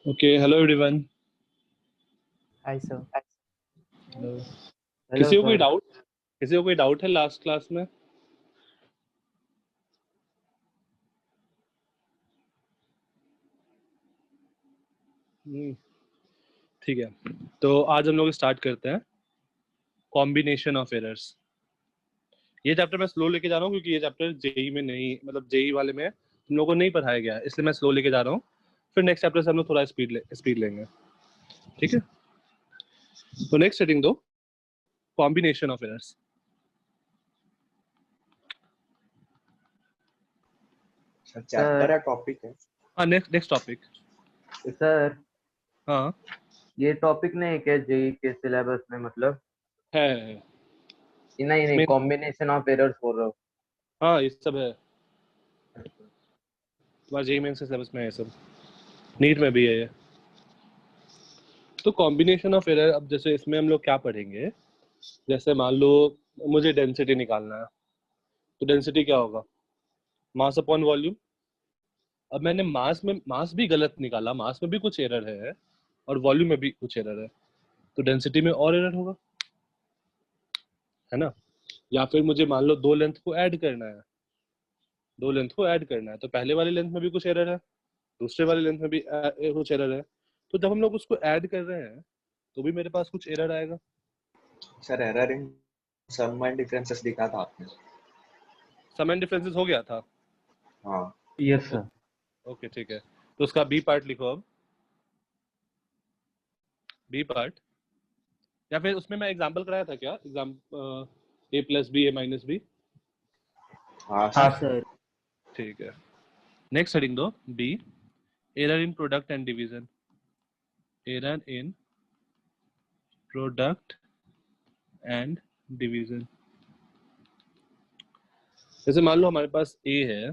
Okay, hello everyone. Hi sir. Hello. Hello किसी को कोई सर। डाउट है लास्ट क्लास में? हम्म, ठीक है। तो आज हम लोग स्टार्ट करते हैं कॉम्बिनेशन ऑफ एरर्स। ये चैप्टर मैं स्लो लेके जा रहा हूँ क्योंकि ये चैप्टर जेई में नहीं, मतलब जेई वाले में हम लोगों को नहीं पढ़ाया गया, इसलिए मैं स्लो लेके जा रहा हूँ। फिर नेक्स्ट चैप्टर से हम लोग थोड़ा स्पीड लेंगे, ठीक है? तो नेक्स्ट सेटिंग दो, combination of errors. Sir chapter है टॉपिक है? हाँ, नेक्स्ट टॉपिक। सर हाँ ये टॉपिक नहीं है क्या जेई के सिलेबस में? मतलब है। नहीं इसमें कॉम्बिनेशन ऑफ एरर्स बोल रहा हूँ। हाँ ये सब है, तुम्हारा जेई मेंस के सिलेबस में है, सब नीट में भी है ये। तो कॉम्बिनेशन ऑफ एरर, अब जैसे इसमें हम लोग क्या पढ़ेंगे, जैसे मान लो मुझे डेंसिटी निकालना है, तो डेंसिटी क्या होगा? Mass upon volume. अब मैंने मास भी गलत निकाला, मास में भी कुछ एरर है और वॉल्यूम में भी कुछ एरर है, तो डेंसिटी में और एरर होगा, है ना? या फिर मुझे मान लो दो लेंथ को ऐड करना है, तो पहले वाले लेंथ में भी कुछ एरर है, दूसरे वाले लेंथ में भी कुछ एरर है। तो जब हम लोग उसको ऐड कर रहे हैं तो भी मेरे पास कुछ एरर आएगा। Sir error in sum and differences दिखा था आपने। सम एंड डिफरेंसेस हो गया था। हाँ यस सर। ओके ठीक है, तो उसका बी पार्ट लिखो अब। बी पार्ट, या फिर उसमें मैं एग्जांपल कराया था क्या? A plus B, A minus B. हाँ हाँ सर। सर। ठीक है, नेक्स्ट हेडिंग दो, B, error in product and division. Error in product and division. जैसे मान लो हमारे पास ए है,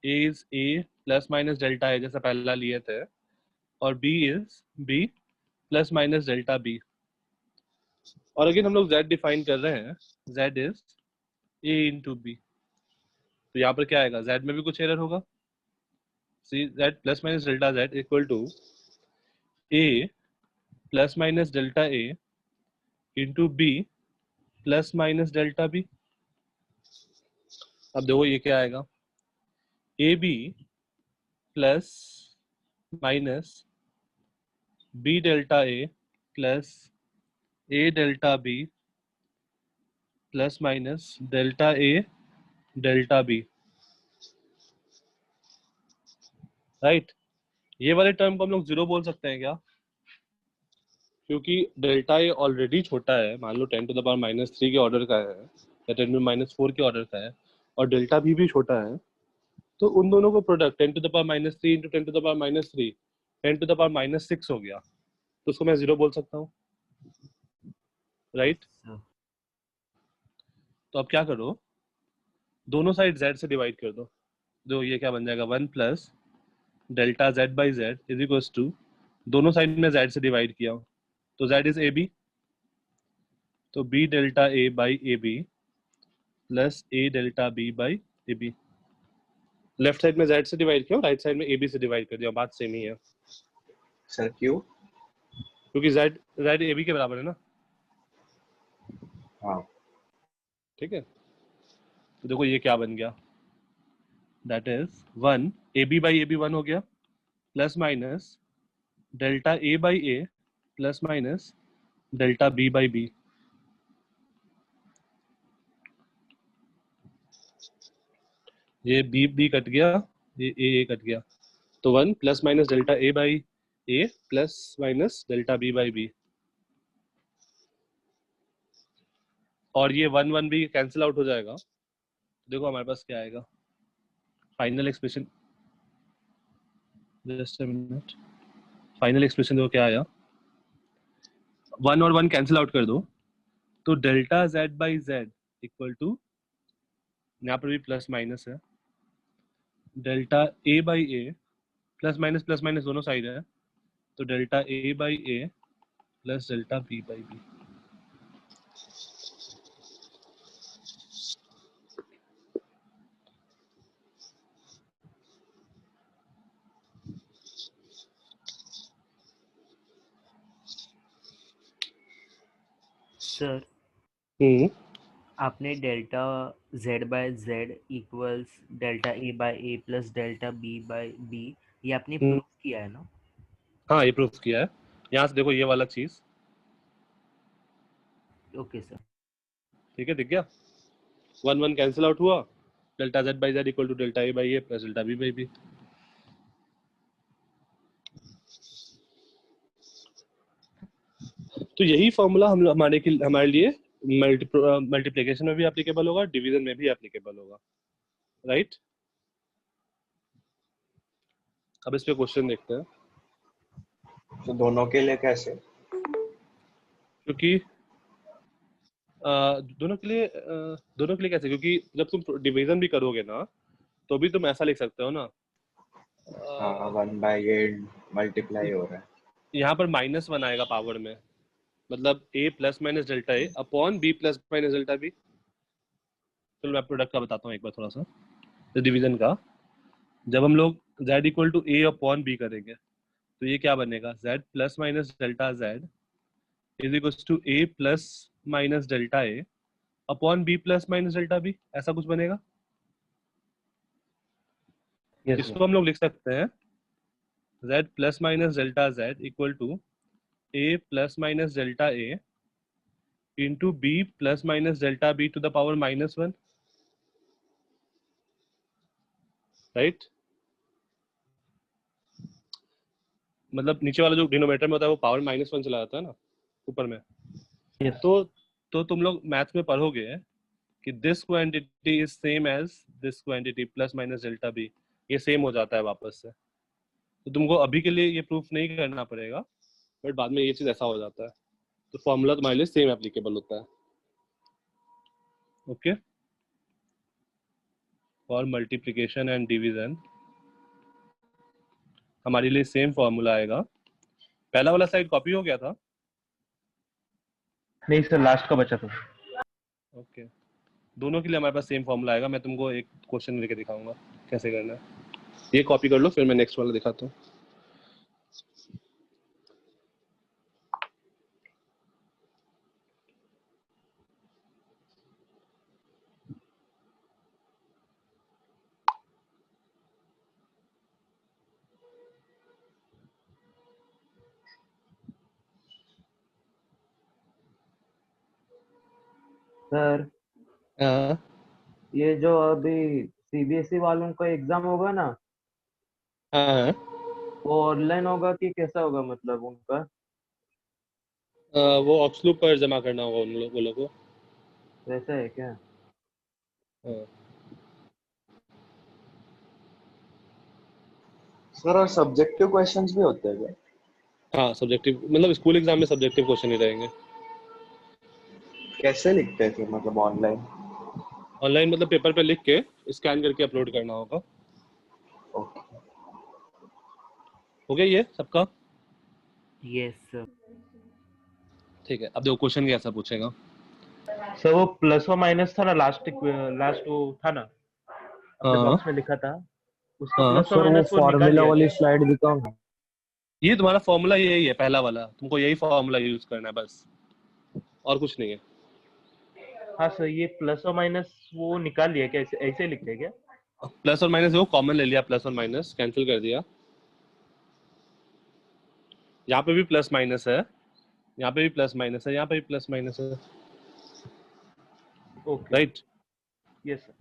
A is A plus minus delta है जैसा पहला लिए थे, और B is B plus minus delta B. और अगेन हम लोग z डिफाइन कर रहे हैं, z is a into B. तो यहाँ पर क्या आएगा? z में भी कुछ एरर होगा। See z plus minus delta z equal to a plus minus delta a into B plus minus delta B. अब देखो ये क्या आएगा, A B plus minus B delta A plus A delta B plus minus delta A delta B, right? ये वाले term को हम लोग जीरो बोल सकते हैं क्या? क्योंकि डेल्टा ए ऑलरेडी छोटा है, मान लो 10 टू द पावर -3 के ऑर्डर का है या 10 टू -4 के ऑर्डर का है, और डेल्टा भी छोटा है, तो उन दोनों को product 10 to the power -3 into 10 to the power -3 10 to the power -6 हो गया, तो उसको मैं जीरो बोल सकता हूँ, राइट? तो अब क्या करो, दोनों साइड z से डिवाइड कर दो। जो ये क्या बन जाएगा, 1 plus delta z by z is equal to, दोनों साइड में z से डिवाइड किया तो z इज ए बी, तो b delta a by a B plus a delta b by a b. Left side में z से divide किया, right side में a b से डिवाइड कर दिया, बात सेम ही है। सर क्यों? क्योंकि z a b के बराबर है ना। हाँ ठीक है, तो देखो ये क्या बन गया, that is 1 a b by a b 1 हो गया, plus minus delta a by A plus minus delta b by b. ये b कट गया, ये a कट गया, तो 1 plus minus delta a by A plus minus delta b by b. और ये 1 भी कैंसिल आउट हो जाएगा। देखो हमारे पास क्या आएगा final expression, just a minute. Final expression देखो क्या आया, 1 और 1 कैंसिल आउट कर दो, तो delta z by Z equal to, यहाँ पर भी प्लस माइनस है, delta a by A plus minus दोनों साइड है, तो delta a by A plus delta b by B. Sir हम्म आपने delta z by z equals delta a by a plus delta b by b ये आपने हम्म, prove किया है ना? हाँ ये प्रूफ किया है। यहाँ से देखो ये वाला चीज, ओके सर। ठीक है, दिख गया। 1 1 कैंसिल आउट हुआ, delta z by z equal to delta a by a plus delta b by b। तो यही फॉर्मूला हम हमारे लिए मल्टीप्लिकेशन में भी एप्लीकेबल होगा, डिवीजन में भी एप्लीकेबल होगा, राइट। अब इस पे क्वेश्चन देखते हैं। तो दोनों के लिए कैसे? क्योंकि दोनों के लिए कैसे, क्योंकि जब तुम डिवीजन भी करोगे ना तो भी तुम ऐसा लिख सकते हो ना, हाँ 1/8 मल्टीप्लाई हो रहा है। यहाँ पर -1 आएगा पावर में, मतलब a plus minus delta a upon b plus minus delta b। चलो मैं प्रोडक्ट का बताता हूँ एक बार थोड़ा सा, तो डिवीजन का जब हम लोग z equal to a upon b करेंगे तो ये क्या बनेगा, z plus minus delta z is equal to a plus minus delta a upon b plus minus delta b, ऐसा कुछ बनेगा। यस इसको हम लोग लिख सकते हैं z plus minus delta z equal to a plus minus delta a into b plus minus delta b to the power -1, right. मतलब नीचे वाला जो डिनोमिनेटर में होता है वो पावर -1 चला जाता है ना ऊपर में। यस तो तुम लोग मैथ्स में पढ़ोगे कि this quantity is same as this quantity plus minus delta b, ये सेम हो जाता है वापस से। तो तुमको अभी के लिए ये प्रूफ नहीं करना पड़ेगा, बट बाद में ये चीज ऐसा हो जाता है, तो फॉर्मूला तुम्हारे लिए सेम एप्लीकेबल होता है। Okay, for multiplication and division हमारे लिए सेम फॉर्मूला आएगा। पहला वाला स्लाइड कॉपी हो गया था। नहीं सर, लास्ट का बचा था। ओके, दोनों के लिए हमारे पास सेम फॉर्मूला आएगा। मैं तुमको एक क्वेश्चन लेके दिखाऊंगा कैसे करना है। ये कॉपी कर लो, फिर मैं नेक्स्ट वाला दिखाता हूँ। सर हाँ ये जो अभी सीबीएसई वालों का एग्जाम होगा ना, हाँ, वो ऑनलाइन होगा कि कैसा होगा, मतलब उनका? वो ऑक्सलूप पर जमा करना होगा उन लोगों को। वैसा है क्या? हाँ। सर और सब्जेक्टिव क्वेश्चंस भी होते हैं क्या? हाँ सब्जेक्टिव, मतलब स्कूल एग्जाम में सब्जेक्टिव क्वेश्चन ही रहेंगे। कैसे लिखते हैं फिर, मतलब ऑनलाइन? ऑनलाइन मतलब पेपर पे लिख के स्कैन करके अपलोड करना होगा। ओके। हो गया ये सबका? Yes sir. ठीक है, अब देखो क्वेश्चन कैसा पूछेगा। सर वो प्लस और माइनस था ना, लास्ट वो था ना, अपने हाँ बॉक्स में लिखा था, उसका हाँ, प्लस और माइनस वो निकाल लिया वाली क्या? स्लाइड दिखाओ ना। ये तुम्हारा फॉर्मूला यही है, पहला वाला तुमको यही फॉर्मूला यूज करना है बस, और कुछ नहीं है। हाँ सर, ये प्लस और माइनस वो निकाल लिया क्या? ऐसे ऐसे लिखते हैं क्या? प्लस और माइनस वो कॉमन ले लिया, प्लस और माइनस कैंसिल कर दिया। यहाँ पे भी प्लस माइनस है, यहाँ पे भी प्लस माइनस है, यहाँ पे भी प्लस माइनस है, ओके, राइट। Yes sir.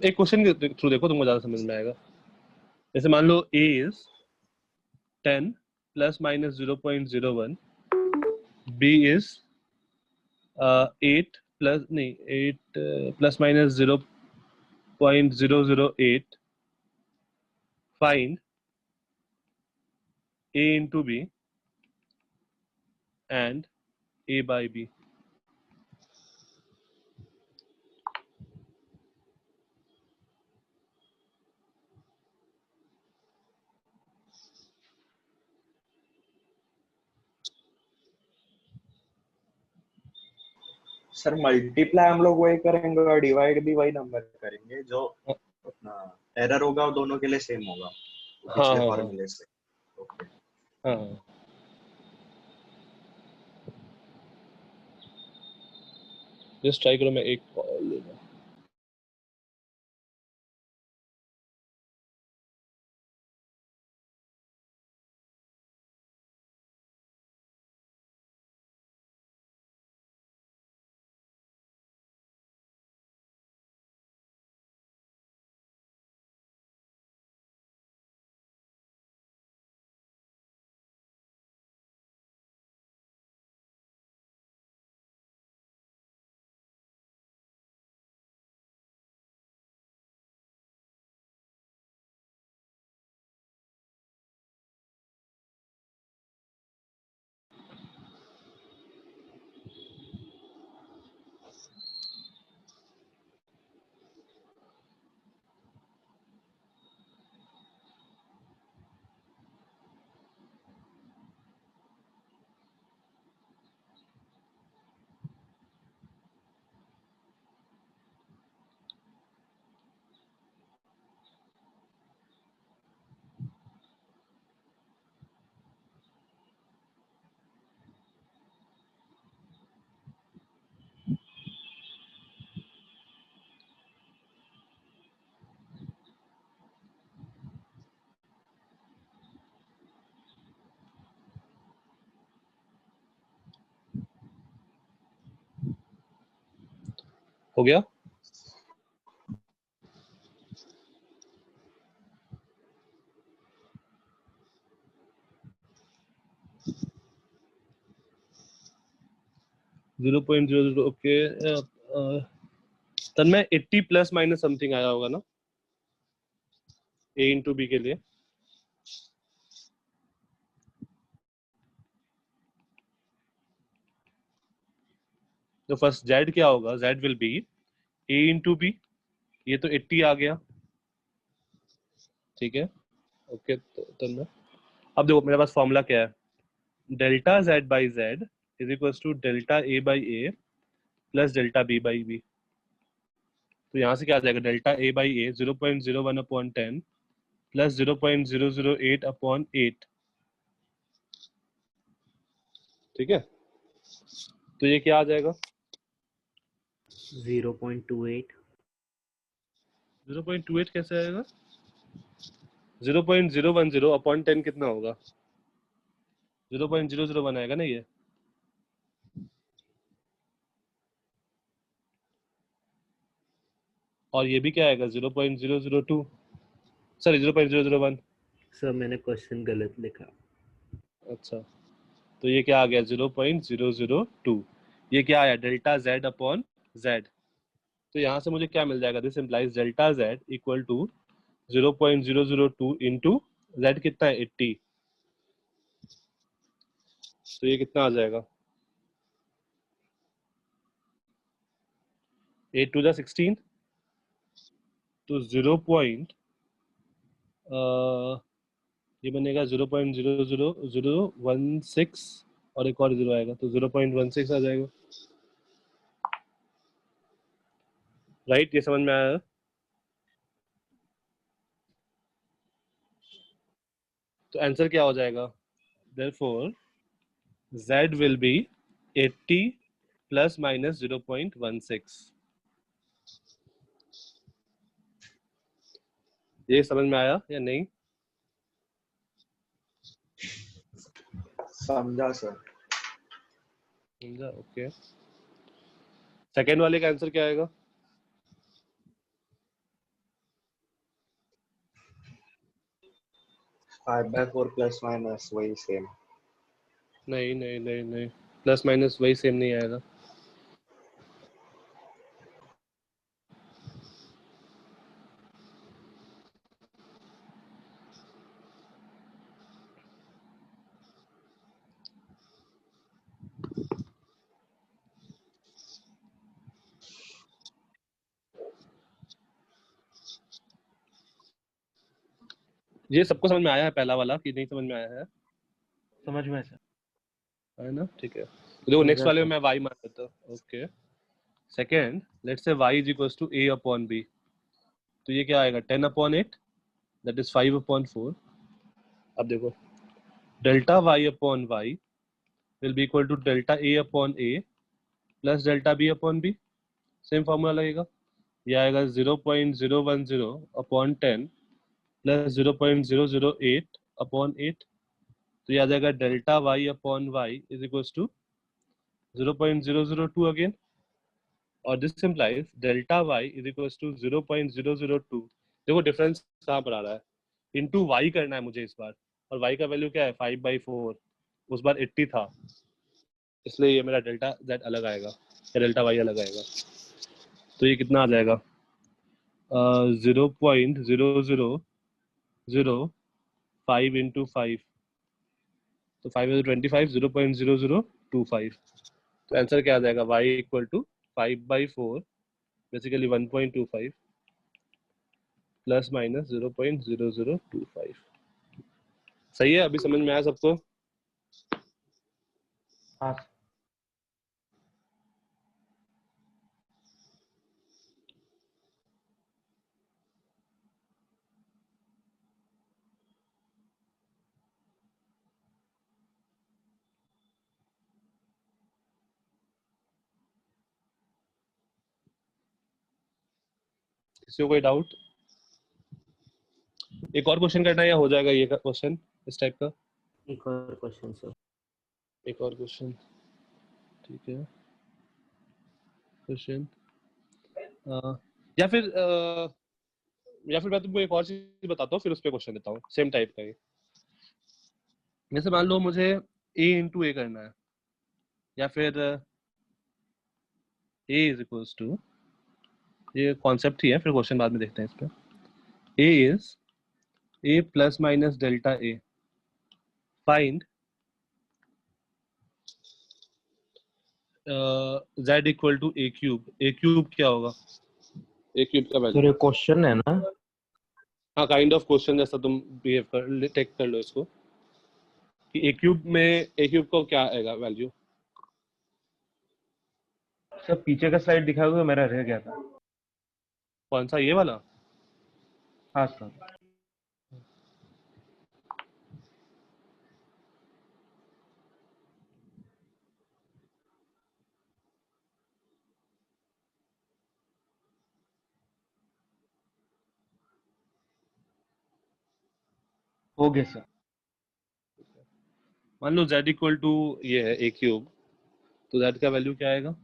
एक क्वेश्चन के थ्रू देखो, तुमको ज्यादा समझ में आएगा। जैसे मान लो a is 10 plus minus 0.01, b is 8 plus नहीं 8 plus minus 0.008, find a into b and a by b। Sir multiply हम लोग वही करेंगे और डिवाइड भी वही नंबर करेंगे, जो अपना एरर होगा वो दोनों के लिए सेम होगा हाँ पिछले हाँ हाँ फॉर्मूले से। ओके। हाँ। जस्ट ट्राई करो, मैं एक कॉल लेना। हो गया? Zero point zero zero. Okay, तब में 80 प्लस माइनस समथिंग आया होगा ना ए इंटू बी के लिए। तो फर्स्ट जेड क्या होगा? Z will be a into b. ये तो 80 आ गया, ठीक है। ओके, तो मैं अब देखो मेरे पास फॉर्मूला क्या है, delta z by z is equal to delta A by A plus delta B by b. तो यहाँ से क्या आ जाएगा, delta A by a 0.01 upon 10 plus 0.008 upon 8, ठीक है। तो ये क्या आ जाएगा? 0.28। 0.28 कैसे आएगा? 0.010 अपॉन 10 कितना होगा? 0.001 आएगा ना ये। और ये भी क्या आएगा? 0.002, सॉरी 0.001। सर मैंने क्वेश्चन गलत लिखा। अच्छा, तो ये क्या आ गया? 0.002। ये क्या आया? Delta z upon z. तो यहाँ से मुझे क्या मिल जाएगा? This implies delta z equal to 0.002 into z कितना है? 80। तो ये कितना आ जाएगा? 8 टू द 16, तो 0. ये बनेगा 0.00016 और एक और जीरो आएगा, तो 0.16 आ जाएगा। राइट, ये समझ में आया? तो आंसर क्या हो जाएगा? Therefore, Z will be 80 plus minus 0.16। ये समझ में आया या नहीं? समझा सर। समझा, ओके। सेकेंड वाले का आंसर क्या आएगा? 5/4 प्लस माइनस वही सेम। नहीं नहीं नहीं नहीं, प्लस माइनस वही सेम नहीं आएगा। ये सबको समझ में आया है पहला वाला कि नहीं समझ में आया है? समझ में सर। है ना, ठीक है। देखो नेक्स्ट समझा वाले सर। में मैं y मान लेता हूँ। Okay, second let's say y is equal to a upon b। तो ये क्या आएगा? 10 अपॉन 8 दैट इज 5 अपॉन 4। अब देखो delta y upon y will be equal to delta a upon a plus delta b upon b। Same formula लगेगा, ये आएगा 0.010 upon 10 plus 0.008 upon 8, तो ये आ जाएगा delta Y upon Y is equal to 0.002 again, और this implies delta Y is equal to 0.002। देखो difference कहाँ पर आ रहा है, इनटू वाई करना है मुझे इस बार, और वाई का वैल्यू क्या है 5/4, उस बार 80 था, इसलिए ये मेरा डेल्टा जेड अलग आएगा या डेल्टा वाई अलग आएगा। तो ये कितना आ जाएगा 0.0005 इंटू 5, तो 5 is 25, 0.0025, तो आंसर क्या आ जाएगा y equal to 5/4 basically 1.25 plus minus 0.0025। सही है, अभी समझ में आया सबको? हाँ किसी को कोई डाउट? एक और क्वेश्चन करना है या हो जाएगा ये क्वेश्चन इस टाइप का? एक और क्वेश्चन सर। एक और क्वेश्चन, ठीक है। क्वेश्चन या फिर मैं तुमको एक और चीज बताता हूँ, फिर उस पर क्वेश्चन देता हूँ सेम टाइप का ही। जैसे मान लो मुझे a इंटू ए करना है, या फिर a इज इक्वल्स टू, ये कॉन्सेप्ट ही है, फिर क्वेश्चन बाद में देखते हैं इस पर। a is a plus minus delta a, find z equal to a cube. a cube क्या होगा, a क्यूब का सर, वैल्यू? ये क्वेश्चन है ना? हाँ, काइंड ऑफ क्वेश्चन जैसा तुम बिहेव कर, टेक कर लो इसको कि a क्यूब में a क्यूब को क्या आएगा वैल्यू। सर पीछे का स्लाइड दिखाया हुआ मेरा रह गया था। कौन सा, ये वाला? हाँ सर। हो गया सर। मान लो z इक्वल टू ये है a क्यूब, तो z का वैल्यू क्या आएगा?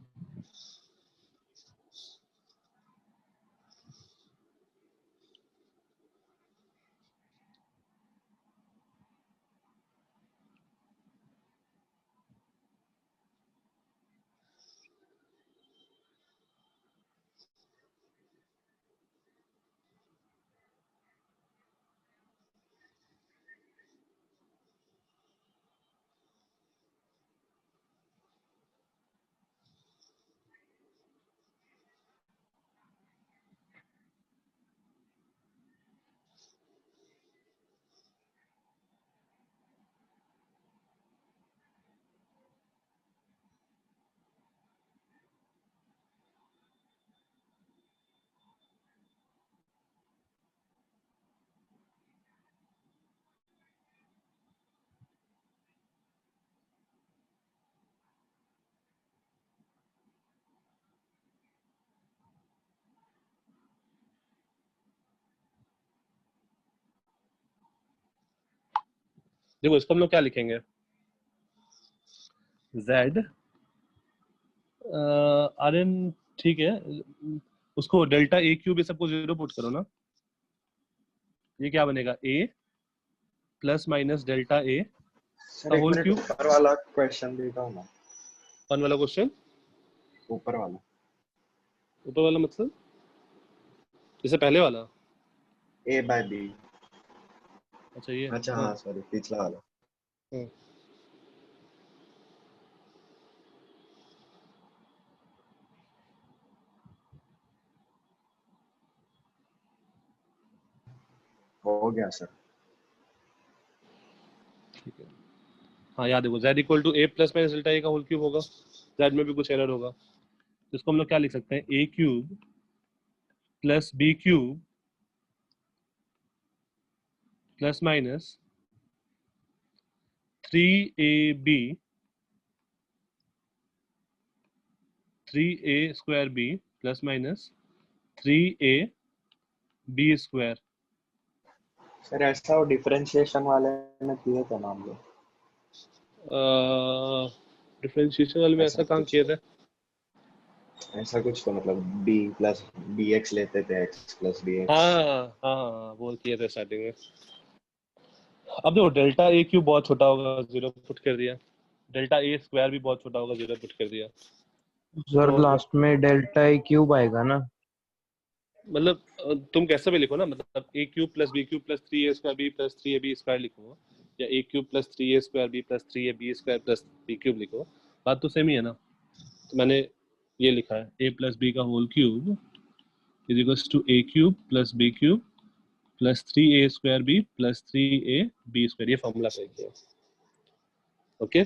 देखो इसको हम लोग क्या लिखेंगे, z आर एन, ठीक है, उसको डेल्टा a क्यूब ये सबको जीरो पुट करो ना, ये क्या बनेगा a plus minus delta a sir का एक होल मिनट, क्यूब। ऊपर वाला क्वेश्चन देता हूँ ना। कौन वाला क्वेश्चन? ऊपर वाला ऊपर वाला मतलब जैसे पहले वाला? a/b। अच्छा ये, अच्छा हाँ हाँ सॉरी, पिछला वाला। हाँ। हो गया सर। ठीक है, हाँ याद देखो z equal to a plus minus delta a का होल क्यूब होगा, z में भी कुछ एरर होगा, तो इसको हम लोग क्या लिख सकते हैं, a cube plus b cube plus minus 3a square b plus minus 3ab square. Sir ऐसा वो डिफरेंशिएशन वाले में किए थे ना हम लोग, डिफरेंशिएशन वाले में ऐसा ऐसा कहाँ कुछ किया तो, था? ऐसा कुछ तो मतलब b प्लस bx लेते थे x प्लस हाँ bx। हाँ हाँ, वो किए थे स्टार्टिंग में। अब देखो डेल्टा ए क्यूब बहुत छोटा होगा, जीरो पुट कर दिया। डेल्टा ए स्क्वायर भी बहुत छोटा होगा, जीरो पुट कर दिया। सर तो लास्ट में डेल्टा ए क्यूब आएगा ना? मतलब तुम कैसे भी लिखो ना, मतलब A cube plus B cube plus 3a square B plus 3ab square लिखो, या A cube plus 3a square B plus 3ab square plus B cube लिखो, बात तो सेम ही है ना। तो मैंने ये लिखा है a प्लस बी का whole cube is equals to a cube plus b cube plus 3a square B plus 3ab square, ये फॉर्मूला सही किया। ओके,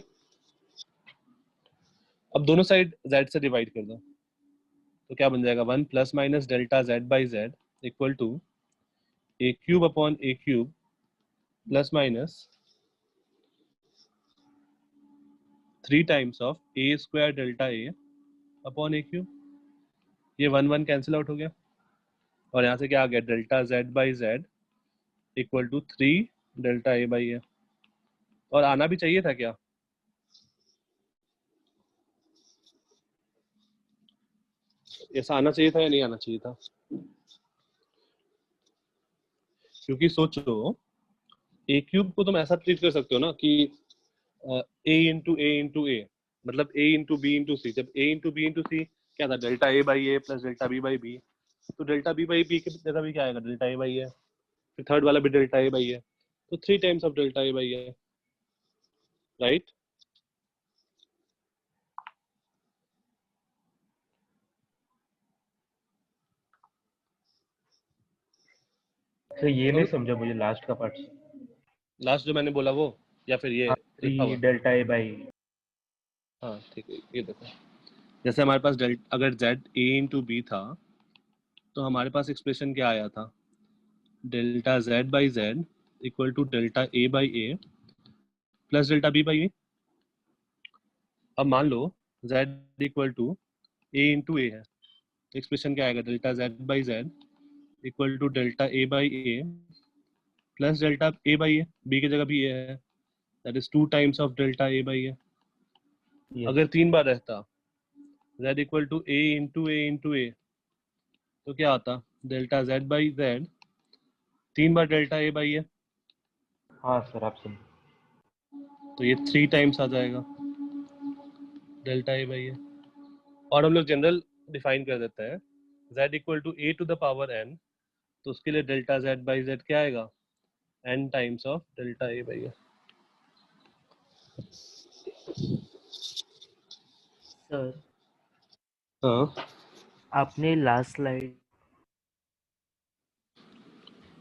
अब दोनों साइड z से डिवाइड कर दो, तो क्या बन जाएगा? 1 plus minus delta z by Z equal to a cube upon a cube plus minus 3 times of a square delta a upon a cube. ये 1 1 कैंसिल आउट हो गया, और यहाँ से क्या आ गया? Delta z by Z equal to 3 delta A by A. और आना भी चाहिए था क्या? ऐसा आना चाहिए था या नहीं आना चाहिए था? क्योंकि सोचो, ए क्यूब को तुम ऐसा ट्रीट कर सकते हो ना कि ए, मतलब a into B into c. जब a into B into c क्या था? Delta A by A plus delta B by b. तो डेल्टा बी बाई बी के जगह भी क्या आएगा? Delta A by a. फिर थर्ड वाला भी डेल्टा ए बाई ए, तो 3 times of delta A by A, right? तो ये नहीं समझा मुझे लास्ट का पार्ट। लास्ट जो मैंने बोला वो, या फिर ये हाँ, लिखा 3 हुआ? Delta A by. हाँ ठीक है, ये देखो, जैसे हमारे पास अगर z a इंटू बी था, तो हमारे पास एक्सप्रेशन क्या आया था? Delta z by Z equal to delta a by A plus delta b by A. अब मान लो z equal to a into A है, तो एक्सप्रेशन क्या आएगा? Delta z by Z equal to delta a by A plus delta a by A, b की जगह भी ए है, that is 2 times of delta a by A. अगर 3 बार रहता z equal to a into A, तो क्या आता? डेल्टा z बाई जेड 3 बार डेल्टा a बाई ए, हाँ सर आप सुन। तो ये 3 टाइम्स आ जाएगा डेल्टा a बाई ए। और हम लोग जनरल डिफाइन कर देते हैं z equal to a to the power n, तो उसके लिए डेल्टा z बाई जेड क्या आएगा? n times of delta a by A. Sir हाँ, आपने लास्ट स्लाइड,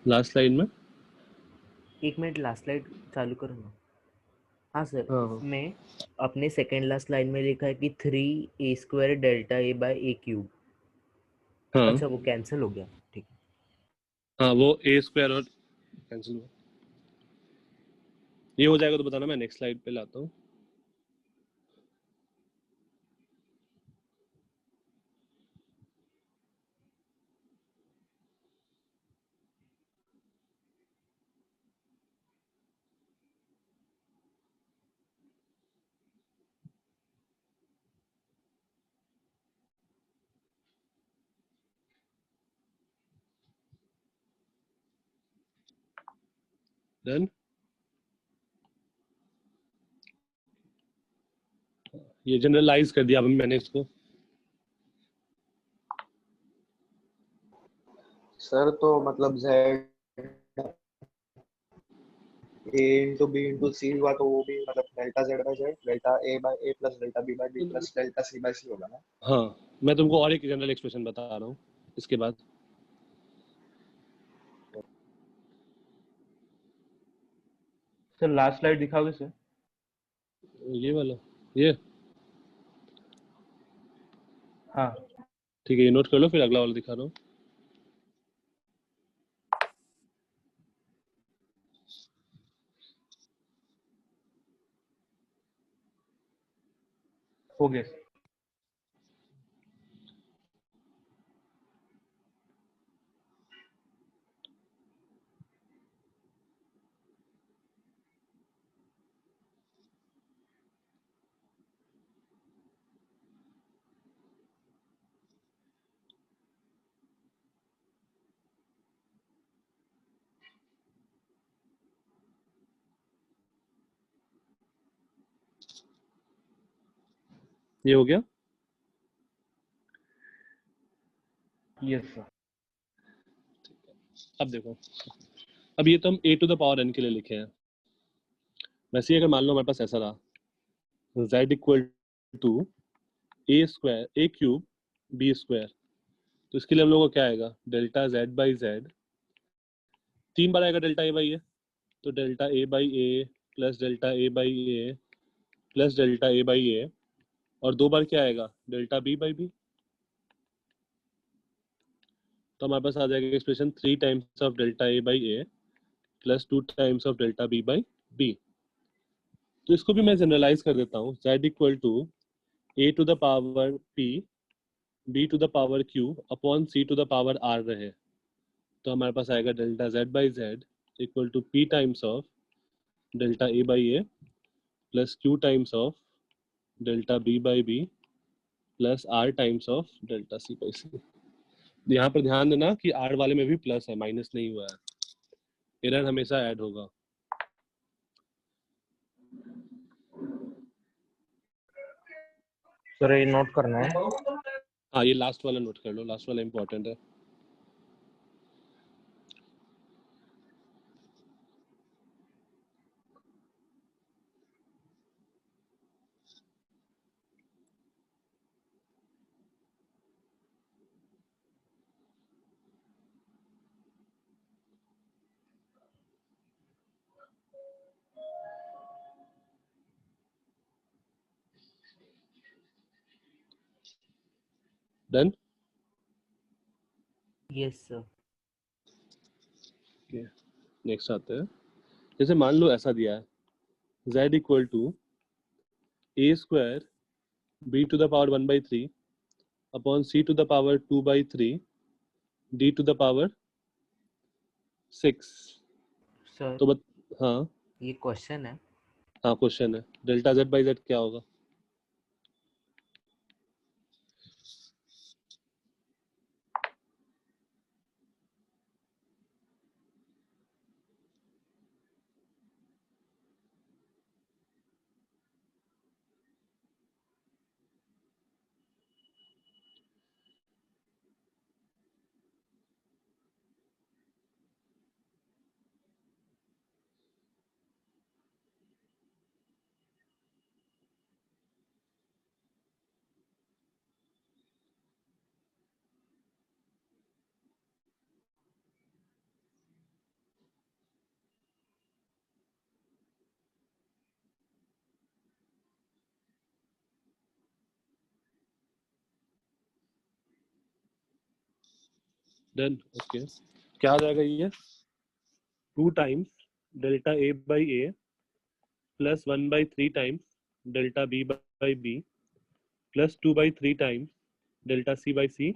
लास्ट लाइन में। एक मिनट लास्ट स्लाइड चालू करो ना। हाँ सर, हाँ हाँ उसमें अपने सेकेंड लास्ट लाइन में लिखा है कि 3a² delta A by A cube. हाँ अच्छा वो कैंसिल हो गया, ठीक है। हाँ, वो a स्क्वायर और कैंसिल हुआ। ये हो जाएगा तो बताना, मैं नेक्स्ट स्लाइड पे लाता हूँ। डन, ये जनरलाइज कर दिया अब मैंने इसको। सर तो मतलब z a into B into C हुआ, तो वो भी मतलब delta z by Z delta a by A plus delta b by B plus delta c by C होगा ना। हाँ, मैं तुमको और एक जनरल एक्सप्रेशन बता रहा हूँ इसके बाद। सर लास्ट स्लाइड दिखाओगे सर? ये वाला, ये हाँ ठीक है, ये नोट कर लो, फिर अगला वाला दिखा रहा हूँ। हो गया सर। ये हो गया। Yes sir. अब देखो, अब ये तो हम a to the power n के लिए लिखे हैं। वैसे ही अगर मान लो हमारे पास ऐसा रहा z equal to a square a cube b square, तो इसके लिए हम लोग को क्या आएगा, डेल्टा z बाई जेड, 3 बार आएगा डेल्टा a बाई a, तो delta a by a plus delta a by a plus delta a by a, और 2 बार क्या आएगा, डेल्टा b बाई b। तो हमारे पास आ जाएगा expression 3 times of delta a by a plus 2 times of delta b by b। तो इसको भी मैं जनरलाइज कर देता हूँ, z equal to a to the power p b to the power q upon c to the power r रहे, तो हमारे पास आएगा delta z by Z equal to p times of delta a by a plus q times of delta b by b plus r times of delta c by c। यहाँ पर ध्यान देना कि r वाले में भी प्लस है, minus नहीं हुआ है, एरर हमेशा ऐड होगा। सर ये नोट करना है। हाँ, ये लास्ट वाला नोट कर लो, लास्ट वाला इंपॉर्टेंट है। डन। Yes sir. नेक्स्ट आते हैं, जैसे मान लो ऐसा दिया है z equal to a square b to the power 1/3 upon c to the power 2/3 d to the power 6। Sir तो हाँ ये क्वेश्चन है। हाँ क्वेश्चन है, डेल्टा z बाई जेड क्या होगा। डन। ओके, क्या आ जाएगा ये, 2 times delta a by a plus 1/3 times delta b by b plus 2/3 times delta c by c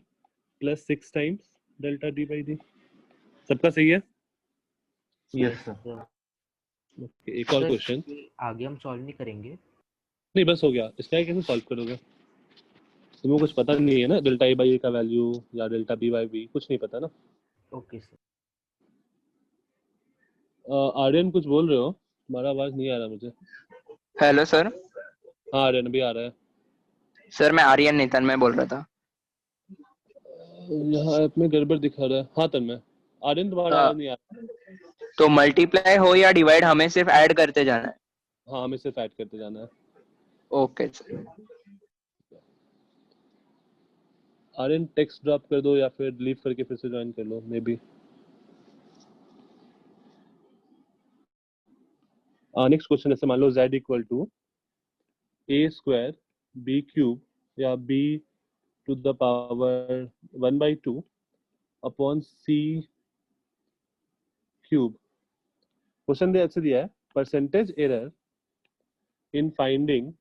plus 6 times delta d by d। सबका सही है। Yes sir. सर ओके, एक और सर क्वेश्चन। ये आगे हम सॉल्व नहीं करेंगे। नहीं बस हो गया, इसका कैसे सॉल्व करोगे, तुम्हें कुछ पता नहीं है ना, डेल्टा a बाई a का वैल्यू या डेल्टा b बाई b कुछ नहीं पता ना। Okay sir. आर्यन कुछ बोल रहे हो, तुम्हारा आवाज नहीं आ रहा मुझे। Hello sir. हाँ आर्यन भी आ रहा है। सर मैं आर्यन नितन में बोल रहा था। यहाँ ऐप में गड़बड़ दिखा रहा है। हाँ तन्मय, आर्यन तुम्हारा आवाज नहीं आ रहा। तो मल्टीप्लाई हो या डिवाइड हमें सिर्फ ऐड करते जाना है। हाँ हमें सिर्फ ऐड करते जाना है। Okay sir. Aryan text drop कर दो या फिर लीव करके फिर से ज्वाइन कर लो मे बी। नेक्स्ट क्वेश्चन ऐसे मान लो z equal to a square b cube या b to the power 1/2 upon c cube. Question ऐसे दिया है, percentage error in finding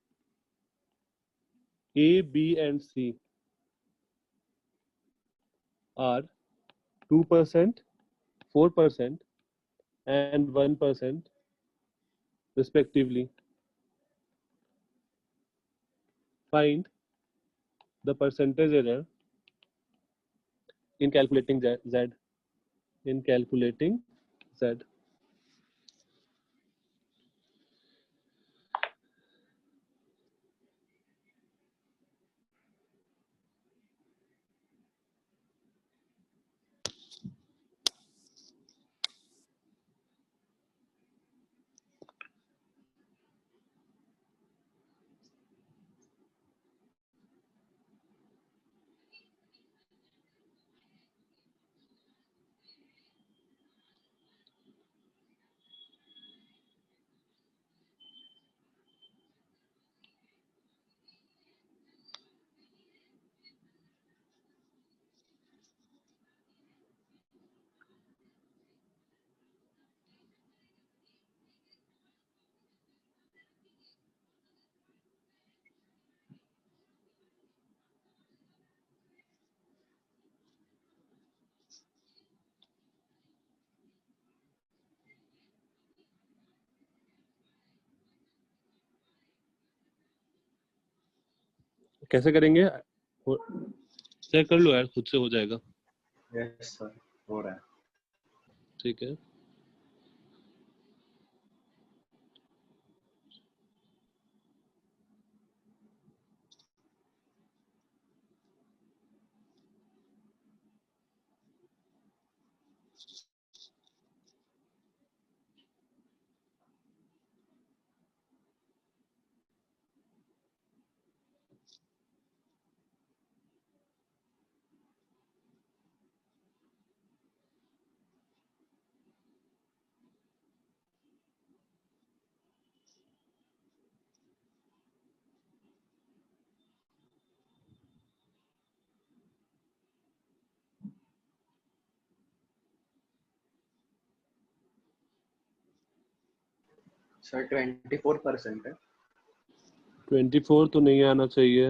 a b and c are 2%, 4% and 1% respectively. Find the percentage error in calculating z. In calculating z. कैसे करेंगे? Check कर लो यार, खुद से हो जाएगा। यस सर, हो रहा है। ठीक है, सर 24% है। 24 तो नहीं आना चाहिए।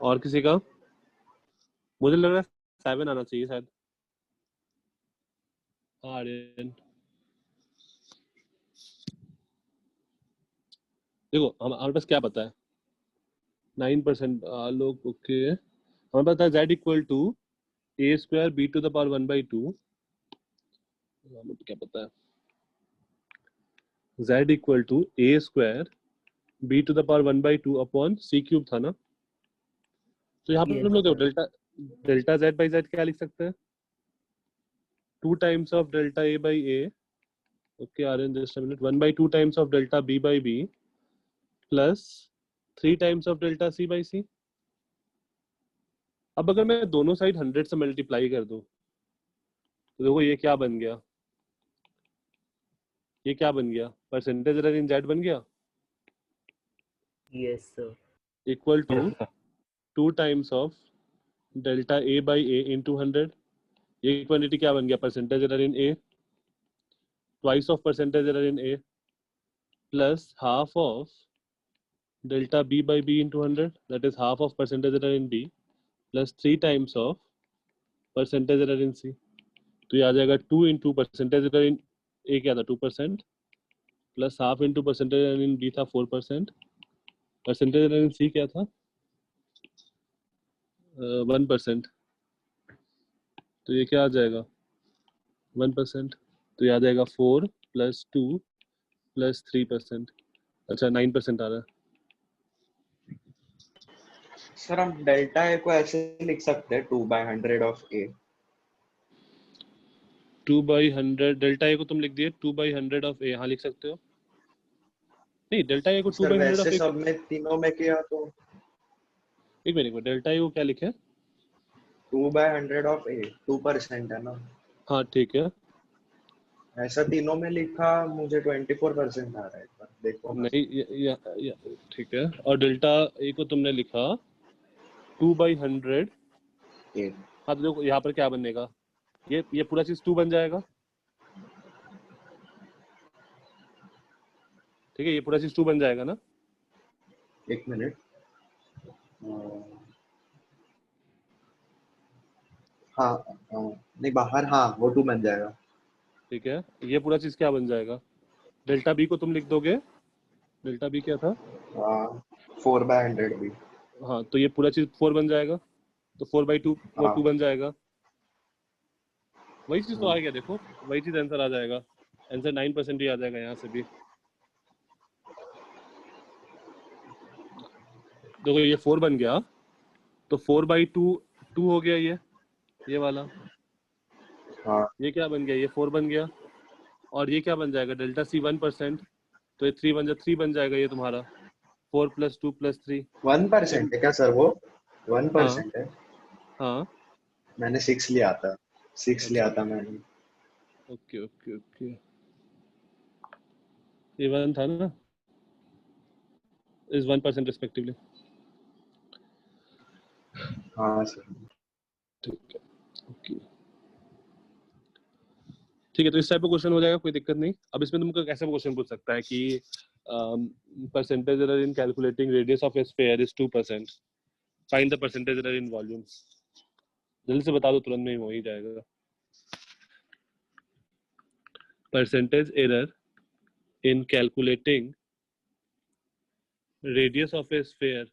और किसी का? मुझे लग रहा है 7 आना चाहिए शायद। आर्यन, देखो हमारे पास क्या पता है, 9% लोग। ओके, हमें पता है z equal to a square b to the power 1/2। हमें क्या पता है, z equal to a square b to the power 1/2 upon c cube था ना। तो यहाँ पे Yes, हम लोग sir. Delta delta z by z क्या लिख सकते हैं? 2 times of delta a by a, okay Aryan just a minute, 1/2 times of delta b by b plus 3 times of delta c by c। अब अगर मैं दोनों साइड 100 से मल्टीप्लाई कर दूं तो देखो ये क्या बन गया, ये क्या बन गया, परसेंटेज एरर इन जेड बन गया, Yes, sir. Equal to Yes, sir. 2 times of delta A by A into 100। ये क्वांटिटी क्या बन गया, percentage error in A, twice of percentage error in A plus half of delta B by B into 100, that is half of percentage error in B plus 3 times of percentage error in C. तो ये आ जाएगा 2 into percentage error in A क्या था 2% plus half into percentage error in b था 4%, percentage error in सी क्या था 1%। तो ये क्या आ जाएगा 1%, तो ये आ जाएगा 4 प्लस 2 प्लस 3%। अच्छा 9% आ रहा है। सर हम डेल्टा ए को ऐसे लिख सकते हैं 2/100 ऑफ ए। 2/100 डेल्टा ए को तुम लिख दिए 2/100 ऑफ ए, हाँ लिख सकते हो। नहीं, डेल्टा ए को सर 2/100 वैसे ऑफ ए, सब में तीनों में किया तो एक मिनट, डेल्टा ए को क्या लिखे? 2/100 ऑफ ए 2% है ना। हाँ ठीक है, ऐसा तीनों में लिखा, मुझे 24% आ रहा है, पर देखो ना नहीं सर। ये ठीक है, और डेल्टा ए को तुमने लिखा 2/100। ए हाँ तो देखो यहाँ पर क्या बनेगा, ये पूरा चीज 2 बन जाएगा, ठीक है, ये पूरा चीज 2 बन जाएगा ना। एक मिनट, हाँ नहीं बाहर, हाँ वो 2 बन जाएगा। ठीक है, ये पूरा चीज क्या बन जाएगा, डेल्टा बी को तुम लिख दोगे, डेल्टा बी क्या था, 4/100 भी। हाँ तो ये पूरा चीज 4 बन जाएगा, तो 4/2 वो हाँ 2 बन जाएगा। वही चीज तो आ गया, देखो वही चीज आंसर आ जाएगा, आंसर 9% ही आ जाएगा यहाँ से भी। देखो ये 4 बन गया, तो 4/2 2 हो गया, ये वाला, हाँ ये क्या बन गया, ये 4 बन गया, और ये क्या बन जाएगा, डेल्टा सी 1%, तो ये 3 बन जाएगा ये तुम्हारा, 4 + 2 + 3। 1% है क्या सर वो? हाँ 1% है। हाँ, मैंने 6 लिया था, 6 लिया अच्छा था मैंने। ओके ओके ओके, ये 1 था ना, इज 1% रिस्पेक्टिवली। हाँ सर। ठीक है, ओके ठीक है, तो इस टाइप का क्वेश्चन हो जाएगा, कोई दिक्कत नहीं। अब इसमें तुमको कैसे क्वेश्चन पूछ सकता है कि percentage error in calculating radius of A sphere is 2%, find the percentage error in volume. जल्दी से बता दो, तुरंत में ही हो ही जाएगा। Percentage error in calculating radius of a sphere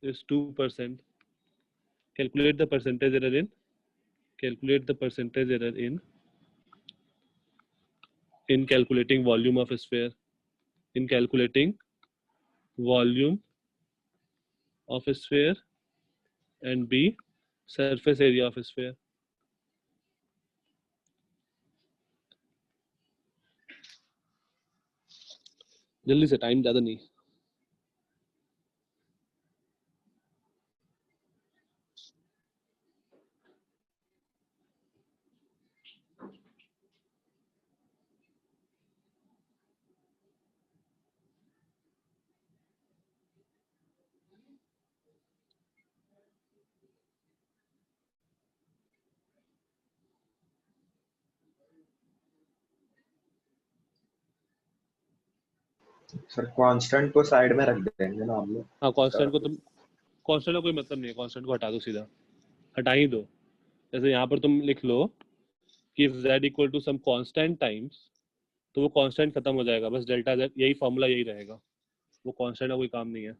is 2%. Calculate the percentage error in. Calculate the percentage error in calculating volume of a sphere. In calculating volume of a sphere, and B, surface area of a sphere. जल्दी से, time ज़्यादा नहीं. Sir constant को side में रख देंगे ना हम लोग. हाँ, कांस्टेंट को तुम, कांस्टेंट का कोई मतलब नहीं है, कांस्टेंट को हटा दो, सीधा हटा ही दो. जैसे यहाँ पर तुम लिख लो कि z equal to some constant times, तो वो कांस्टेंट खत्म हो जाएगा, बस डेल्टा z, यही फॉर्मूला यही रहेगा, वो कांस्टेंट का कोई काम नहीं है.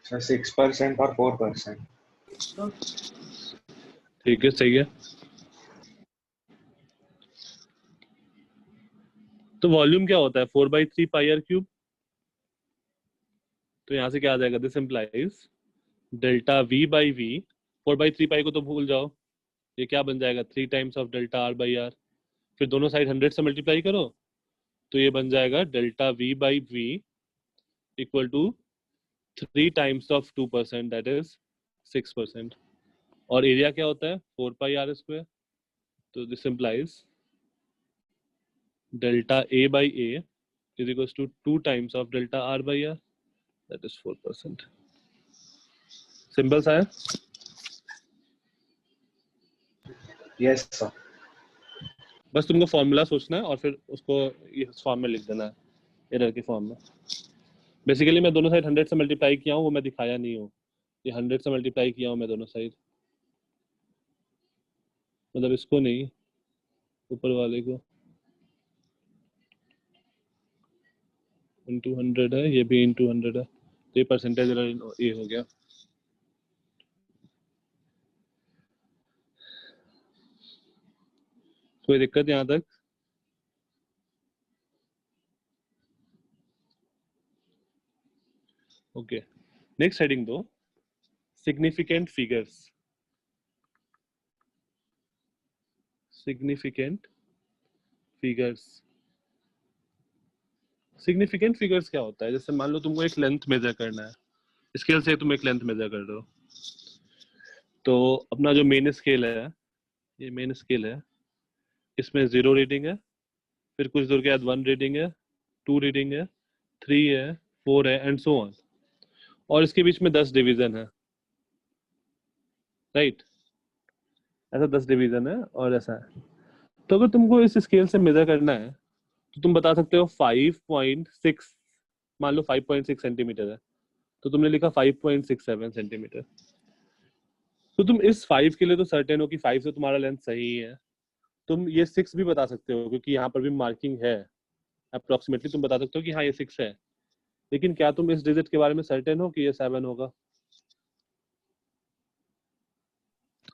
सर 6% और 4%. ठीक है, सही है. तो वॉल्यूम क्या होता है? 4/3 पाई आर क्यूब. तो यहाँ से क्या आ जाएगा? This implies delta v by v. 4/3 pi को तो भूल जाओ, ये क्या बन जाएगा? 3 times of delta r by r. फिर दोनों साइड 100 से मल्टीप्लाई करो, तो ये बन जाएगा delta v by v equal to 3 times of 2%, that is 6%. और एरिया क्या होता है? 4 पाई आर स्क्वायर. तो this implies delta a by a is equals to 2 times of delta r by r, that is 4%. Simple सा है. Yes sir. बस तुमको formula सोचना है और फिर उसको इस फॉर्म में लिख देना है, एरर के फॉर्म में. बेसिकली मैं दोनों साइड 100 से मल्टीप्लाई किया हूँ, वो मैं दिखाया नहीं हूँ. ये 100 से मल्टीप्लाई किया हूँ मैं दोनों साइड, मतलब इसको नहीं, ऊपर वाले को. इंटू 100 है, ये भी इंटू 100 है, तो ये परसेंटेज एरर ये हो गया. कोई दिक्कत यहाँ तक? ओके, नेक्स्ट हेडिंग दो, significant figures. Significant figures. Significant figures क्या होता है? जैसे मान लो तुमको एक लेंथ मेजर करना है, स्केल से तुम एक लेंथ मेजर कर रहे हो, तो अपना जो मेन स्केल है, ये मेन स्केल है, इसमें 0 रीडिंग है, फिर कुछ दूर के बाद 1 रीडिंग है, 2 रीडिंग है, 3 है, 4 है, एंड सो ऑन. और इसके बीच में 10 डिवीजन है, राइट? ऐसा 10 डिवीजन है और ऐसा है. तो अगर तुमको इस स्केल से मेजर करना है, तो तुम बता सकते हो 5.6, मान लो 5.6 सेंटीमीटर है, तो तुमने लिखा 5.67 सेंटीमीटर. तो तुम इस 5 के लिए तो सर्टेन हो कि 5 से तुम्हारा लेंथ सही है. तुम ये 6 भी बता सकते हो क्योंकि यहाँ पर भी मार्किंग है, अप्रोक्सीमेटली तुम बता सकते हो कि हाँ ये 6 है. लेकिन क्या तुम इस डिजिट के बारे में सर्टेन हो कि ये 7 होगा?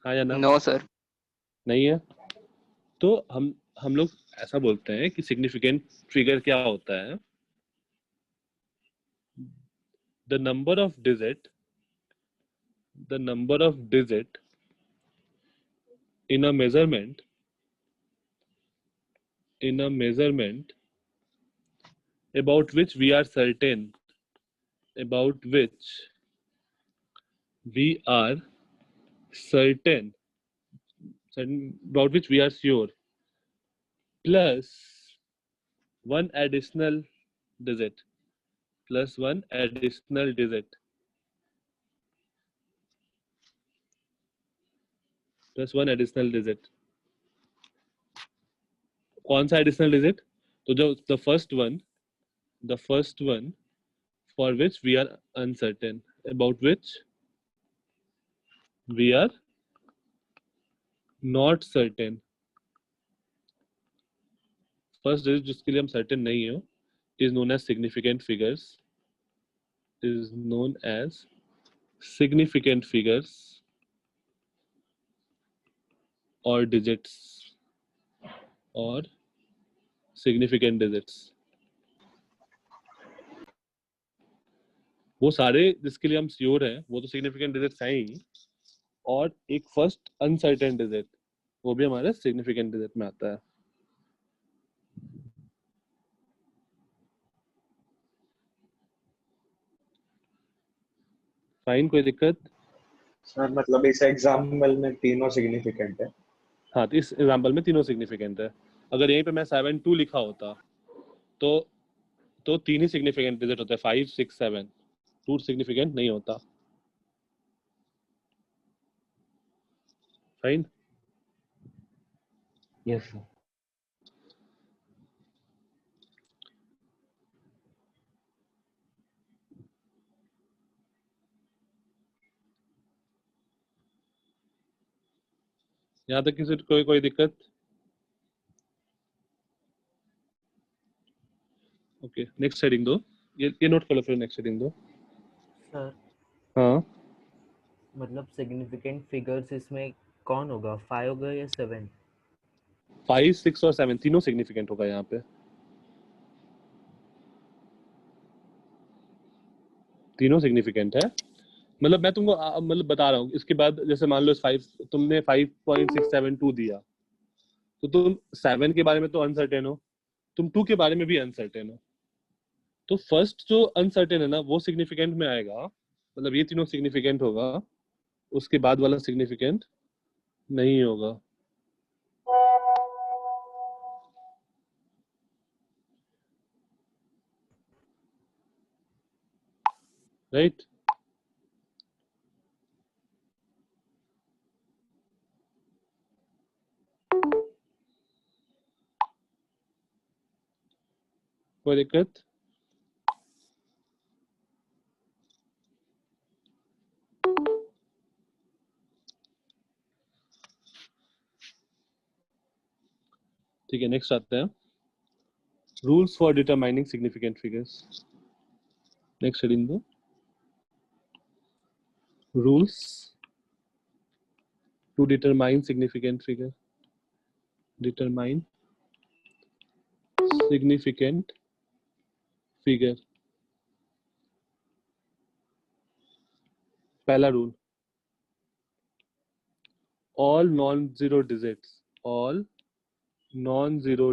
हाँ या ना? No sir. नहीं है. तो हम लोग ऐसा बोलते हैं कि सिग्निफिकेंट फिगर क्या होता है? The number of digit in a measurement about which we are certain, about which we are certain, about which we are sure, plus one additional digit, plus 1 additional digit plus 1 additional digit. कौन सा additional digit? तो जो the first one for which we are uncertain, about which we are not certain. First digit जिसके लिए हम certain नहीं हो is known as significant figures. Is known as significant figures or digits or significant digits. वो सारे जिसके लिए हम श्योर हैं वो तो सिग्निफिकेंट डिजिट्स हैं ही, और एक फर्स्ट अनसर्टेन डिजिट वो भी हमारे सिग्निफिकेंट डिजिट में आता है. फाइन, कोई दिक्कत? सर मतलब इस एग्जाम्पल में तीनों सिग्निफिकेंट है. हाँ, तो इस एग्जांपल में तीनों सिग्निफिकेंट है. अगर यहीं पे मैं 7 2 लिखा होता तो तीन ही सिग्निफिकेंट डिजिट होते हैं, 5 6 7. 2 सिग्निफिकेंट नहीं होता. फाइन. Yes sir. यहाँ तक किसी कोई दिक्कत? ओके, नेक्स्ट हेडिंग दो. ये नोट कर लो, फिर नेक्स्ट हेडिंग दो. सर हाँ, मतलब सिग्निफिकेंट फिगर्स इसमें कौन होगा, 5 होगा या 7? 5 6 और 7 तीनों सिग्निफिकेंट होगा यहाँ पे. तीनों सिग्निफिकेंट है. मतलब मैं तुमको मतलब बता रहा हूँ. इसके बाद जैसे मान लो 5 तुमने 5.672 दिया, तो तुम 7 के बारे में तो अनसर्टेन हो, तुम 2 के बारे में भी अनसर्टेन हो. तो फर्स्ट जो अनसर्टेन है ना वो सिग्निफिकेंट में आएगा, मतलब ये तीनों सिग्निफिकेंट होगा, उसके बाद वाला सिग्निफिकेंट नहीं होगा. राइट? कोई दिक्कत? ठीक है, नेक्स्ट आते हैं. Rules for determining significant figures. Next heading दो. Rules to determine significant figure. Determine significant figure. पहला रूल, all non-zero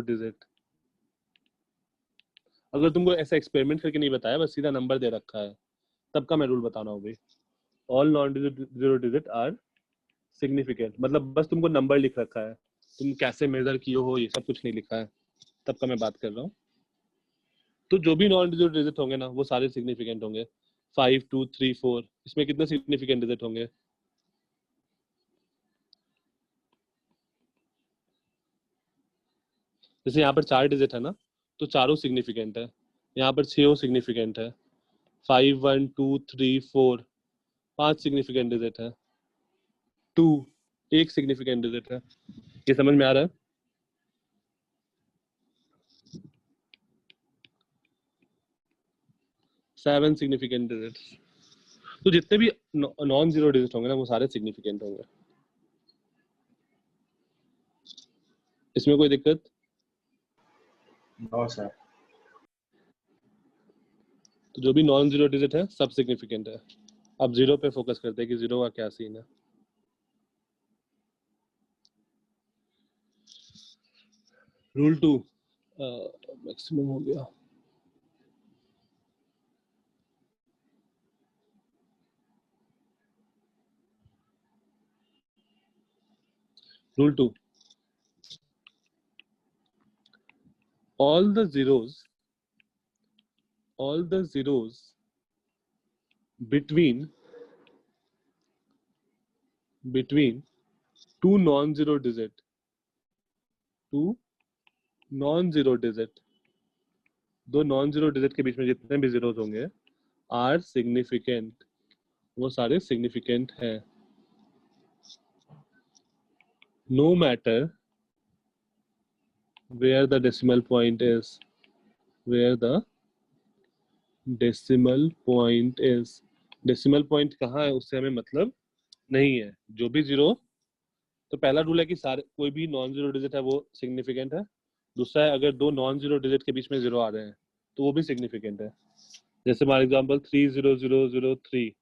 digit. अगर तुमको ऐसा एक्सपेरिमेंट करके नहीं बताया, बस सीधा नंबर दे रखा है, तब का मैं रूल बताना हूँ भाई. all non-zero digit are significant, मतलब बस तुमको नंबर लिख रखा है, तुम कैसे मेजर किए हो ये सब कुछ नहीं लिखा है, तब का मैं बात कर रहा हूँ. तो जो भी नॉन जीरो डिजिट होंगे ना वो सारे सिग्निफिकेंट होंगे. 5 2 3 4, इसमें कितने सिग्निफिकेंट डिजिट होंगे? जैसे यहाँ पर 4 डिजिट है ना, तो चारों सिग्निफिकेंट है. यहाँ पर 6 सिग्निफिकेंट है. 5 1 2 3 4, 5 सिग्निफिकेंट डिजिट है. 2 एक सिग्निफिकेंट डिजिट है. ये समझ में आ रहा है? Seven significant digits. तो जितने भी नॉन जीरो डिजिट होंगे ना वो सारे सिग्निफिकेंट होंगे. इसमें कोई दिक्कत? No sir. तो जो भी नॉन जीरो डिजिट है सब सिग्निफिकेंट है. अब जीरो पे फोकस करते हैं कि जीरो का क्या सीन है. रूल 2 मैक्सिमम हो गया. Rule 2. All the zeros all the zeros between two non-zero digit दो नॉन जीरो डिजिट के बीच में जितने भी जीरोस होंगे आर सिग्निफिकेंट, वो सारे सिग्निफिकेंट हैं, no matter where the decimal point is, decimal point कहाँ है उससे हमें मतलब नहीं है। जो भी जीरो, तो पहला रूल है कि सारे कोई भी नॉन जीरो डिजिट है वो सिग्निफिकेंट है। दूसरा है अगर दो नॉन जीरो डिजिट के बीच में जीरो आ रहे हैं तो वो भी सिग्निफिकेंट है। जैसे फॉर एग्जांपल 30003,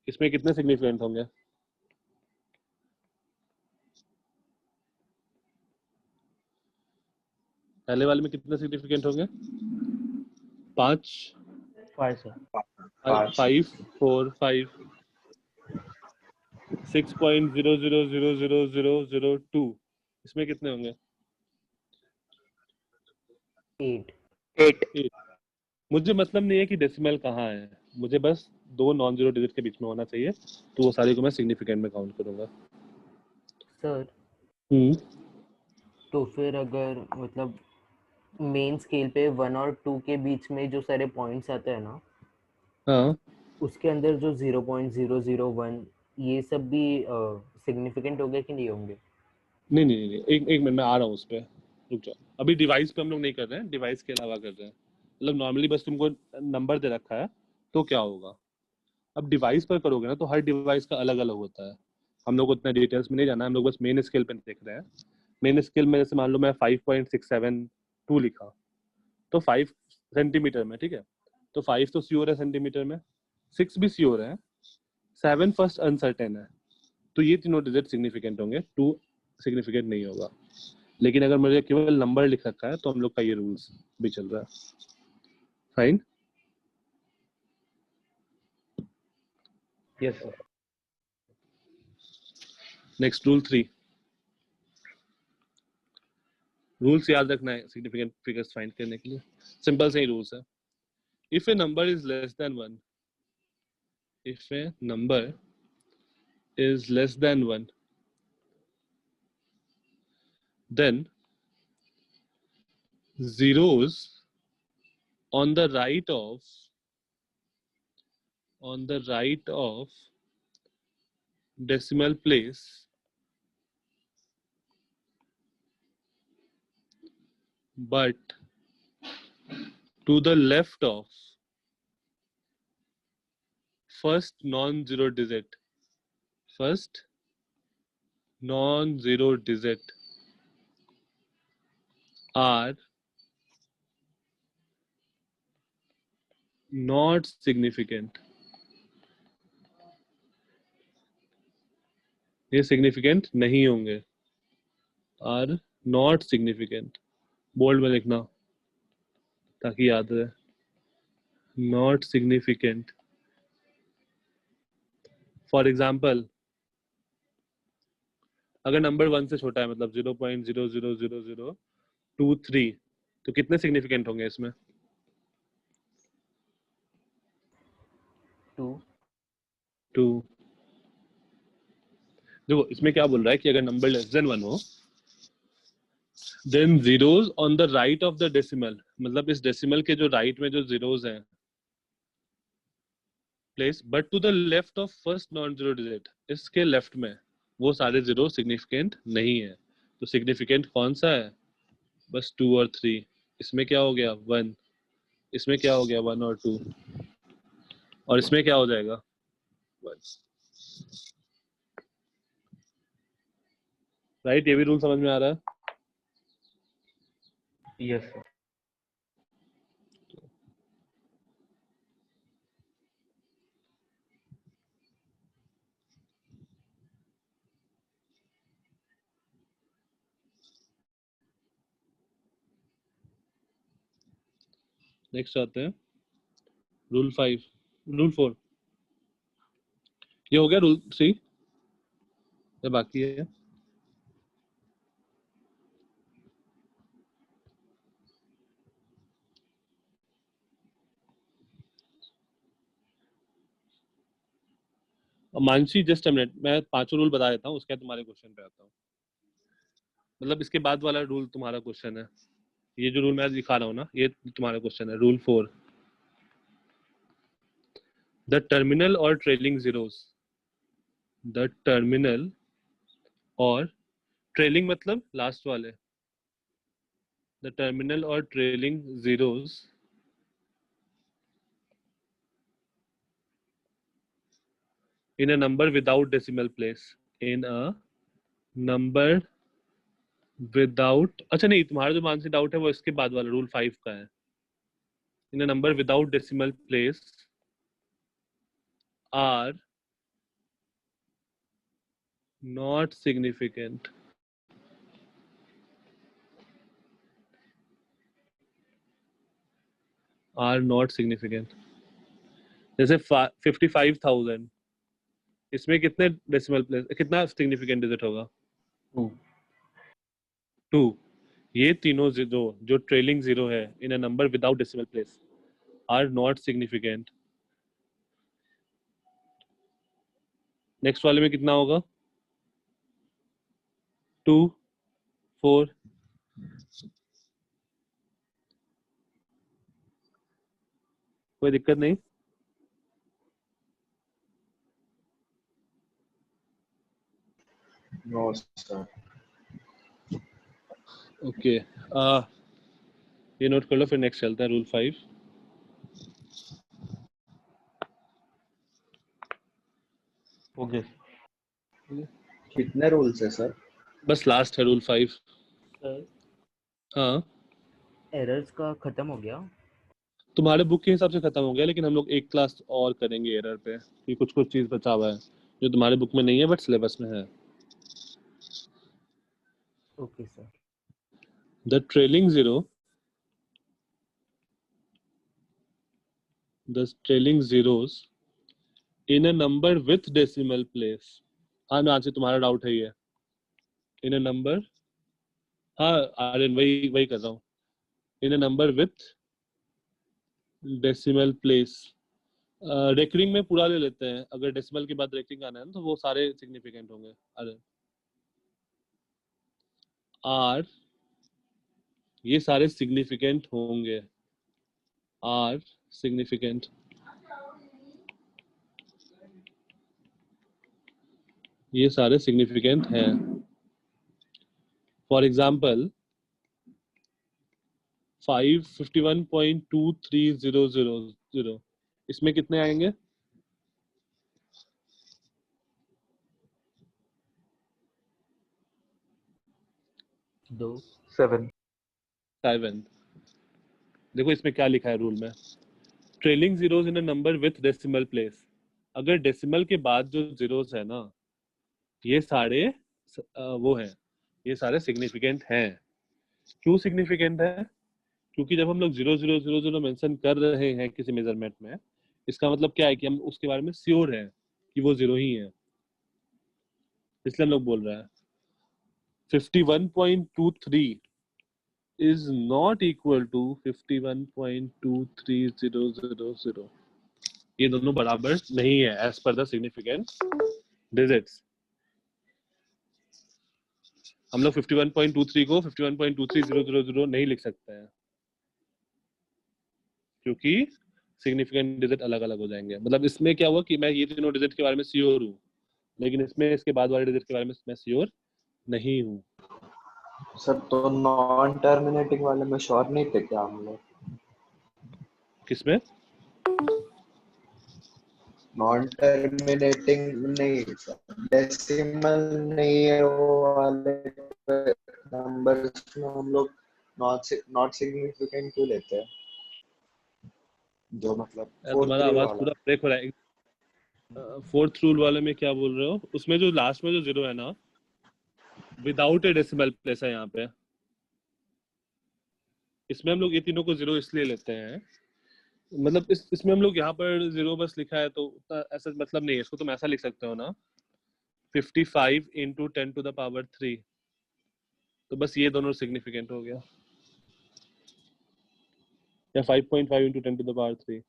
इसमें कितने सिग्निफिकेंट होंगे? पहले वाले में कितने सिग्निफिकेंट होंगे? 5 5 सर। 5 4 5 6.000002, इसमें कितने होंगे? 8। 8 8। मुझे मतलब नहीं है कि डेसिमल कहाँ है, मुझे बस दो नॉन जीरो डिजिट के बीच में होना चाहिए, तो वो सारी को मैं सिग्निफिकेंट में काउंट करूंगा। सर तो फिर अगर मतलब मेन स्केल पे 1 और 2 के बीच में जो सारे पॉइंट्स आते हैं ना, हाँ उसके अंदर जो 0.001 ये सब भी सिग्निफिकेंट होंगे कि नहीं होंगे? नहीं, एक मिनट, मैं आ रहा हूँ उस पर, रुक जाओ। अभी डिवाइस पे हम लोग नहीं कर रहे हैं, डिवाइस के अलावा कर रहे हैं। मतलब नॉर्मली बस तुमको नंबर दे रखा है तो क्या होगा। अब डिवाइस पर करोगे ना तो हर डिवाइस का अलग अलग होता है। हम लोग उतना डिटेल्स में नहीं जाना है, हम लोग बस मेन स्केल पे देख रहे हैं। मेन स्केल में जैसे मान लो मैं 5.672 लिखा, तो 5 सेंटीमीटर में, ठीक है, तो 5 तो श्योर है सेंटीमीटर में, 6 भी श्योर है, 7 फर्स्ट अनसर्टेन है, तो ये तीनों डिजिट सिग्निफिकेंट होंगे, 2 सिग्निफिकेंट नहीं होगा। लेकिन अगर मुझे केवल नंबर लिख रखा है तो हम लोग का ये रूल्स भी चल रहा है। Fine. Yes sir. Next rule 3, rules याद रखना है सिग्निफिकेंट फिगर्स फाइंड करने के लिए। सिंपल से ही रूल्स है। If A number is less than 1, if a number is less than 1, then zeros on the right of decimal place but to the left of first non-zero digit are not significant। ये significant नहीं होंगे, are not significant. Bold में लिखना ताकि याद रहे, not significant. For example अगर number 1 से छोटा है, मतलब 0.000023, तो कितने सिग्निफिकेंट होंगे इसमें? 2। देखो इसमें क्या बोल रहा है कि अगर नंबर लेस देन 1 हो, then zeros on the right of the decimal, मतलब इस डेसिमल के जो राइट में जो जीरोस हैं place, but to the left of first non zero digit, इसके लेफ्ट में वो सारे जीरो सिग्निफिकेंट नहीं है। तो सिग्निफिकेंट कौन सा है? बस 2 और 3। इसमें क्या हो गया 1, इसमें क्या हो गया 1 और 2, और इसमें क्या हो जाएगा 1। राइट, ये भी रूल समझ में आ रहा है? Yes sir. नेक्स्ट आते हैं रूल 5, रूल 4। ये हो गया रूल 3, ये बाकी है। मानसी जस्ट अ मिनट, मैं पांचों रूल बता देता हूँ, उसके बाद तुम्हारे क्वेश्चन पे आता हूँ। मतलब इसके बाद वाला रूल तुम्हारा क्वेश्चन है, ये जो रूल मैं दिखा रहा हूँ ना, ये तुम्हारा क्वेश्चन है। रूल 4, द टर्मिनल और ट्रेलिंग जीरोस, द टर्मिनल और ट्रेलिंग मतलब लास्ट वाले, द टर्मिनल और trailing zeros in a number without decimal place, in a number without, अच्छा नहीं, तुम्हारा जो मानसी डाउट है वो इसके बाद वाला रूल 5 का है। in a number without decimal place are not significant, are not significant। जैसे 55,000, इसमें कितने डेसिमल प्लेस, कितना सिग्निफिकेंट डिजिट होगा? 2। 2। ये तीनों जीरो जो ट्रेलिंग जीरो है in a number without decimal place are not significant. Next वाले में कितना होगा? 2, 4, कोई दिक्कत नहीं। No sir. ओके, ये नोट कर लो, फिर नेक्स्ट चलता है रूल 5। ओके, कितने रूल्स है सर? बस लास्ट है रूल 5। सर हाँ, एरर्स का खत्म हो गया? तुम्हारे बुक के हिसाब से खत्म हो गया, लेकिन हम लोग एक क्लास और करेंगे एरर पे, कि कुछ कुछ चीज बचा हुआ है जो तुम्हारे बुक में नहीं है बट सिलेबस में है। Okay sir. The trailing zero, the trailing zeros in a number with decimal place. हाँ ना, आज तुम्हारा डाउट है ये, इन अ नंबर, हाँ आर्यन वही वही कर रहा हूँ, in a number with decimal place. Recurring में पूरा ले लेते हैं, अगर डेसिमल के बाद रेकरिंग आना है ना तो वो सारे सिग्निफिकेंट होंगे। अरे आर, ये सारे सिग्निफिकेंट होंगे, आर सिग्निफिकेंट, ये सारे सिग्निफिकेंट हैं। फॉर एग्जाम्पल 551.2300, इसमें कितने आएंगे? 2। 7। 7। देखो इसमें क्या लिखा है रूल में, trailing zeros in a number with decimal place. अगर डेसिमल के बाद जो जीरोस है ना, ये सारे वो है, ये सारे सिग्निफिकेंट हैं। क्यों सिग्निफिकेंट है? क्योंकि जब हम लोग 0000 मेंशन कर रहे हैं किसी मेजरमेंट में, इसका मतलब क्या है कि हम उसके बारे में श्योर हैं कि वो जीरो ही है, इसलिए हम लोग बोल रहे हैं 51.23 is not equal to 51.23000। ये दोनों बराबर नहीं है as per the significant digits. हम लोग 51.23 को 51.23000 नहीं लिख सकते हैं, क्योंकि सिग्निफिकेंट डिजिट अलग अलग हो जाएंगे। मतलब इसमें क्या हुआ कि मैं ये तीनों डिजिट के बारे में श्योर हूँ, लेकिन इसमें इसके बाद वाले डिजिट के बारे में मैं श्योर नहीं हूँ। सर तो नॉन टर्मिनेटिंग वाले में श्योर नहीं थे क्या हम लोग? किसमें? नॉन टर्मिनेटिंग नहीं, डेसिमल नहीं है वो वाले नंबर्स में हम लोग नॉट सिग्निफिकेंट क्यों लेते हैं? जो मतलब तुम्हारा 4-3 आवाज वाला। पूरा ब्रेक हो रहा है। फोर्थ रूल वाले में क्या बोल रहे हो? उसमें जो लास्ट में जो जीरो है ना, विदाउट ए डेसिमल प्लेस है यहाँ पे। इसमें हम लोग ये तीनों को जीरो इसलिए लेते हैं, मतलब इसमें हम लोग यहाँ पर जीरो बस लिखा है तो उतना ऐसा मतलब नहीं है। इसको तुम ऐसा लिख सकते हो ना, 55 इंटू 10⁻3, तो बस ये दोनों सिग्निफिकेंट हो गया, या 5.5 इंटू 10⁻3।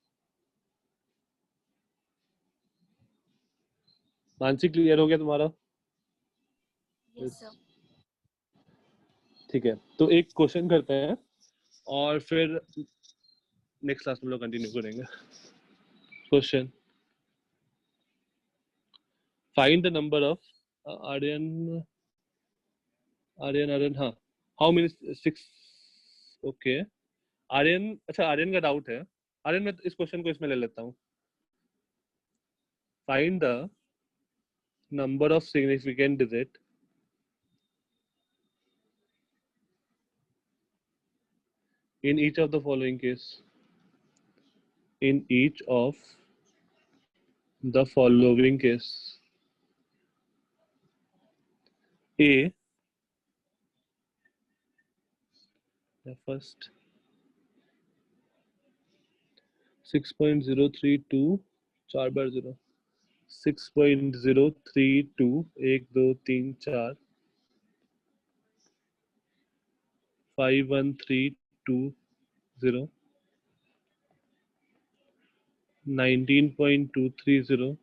मानसी क्लियर हो गया तुम्हारा? Yes sir. ठीक है, तो एक क्वेश्चन करते हैं और फिर नेक्स्ट क्लास में लोग कंटिन्यू करेंगे। Question, find the number of Aryan हाँ, हाउ मेनी 6। ओके आर्यन, अच्छा आर्यन का डाउट है। आर्यन मैं इस क्वेश्चन को इसमें ले लेता हूँ। Find the number of significant digit in each of the following case. In each of the following case. A, the first 6.032 4 बार 0 6.032 1 2 3 4 51320 19.230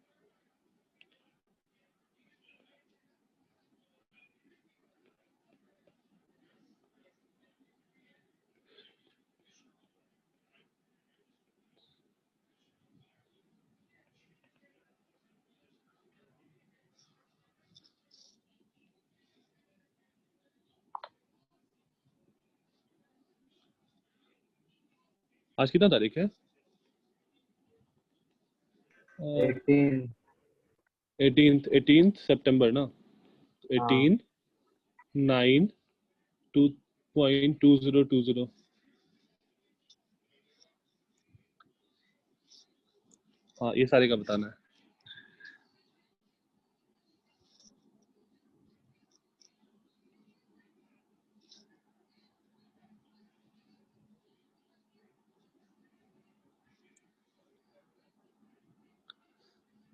आज कितना तारीख है? 18th सितंबर ना? 18 9 2.2020। हाँ ये सारे का बताना है।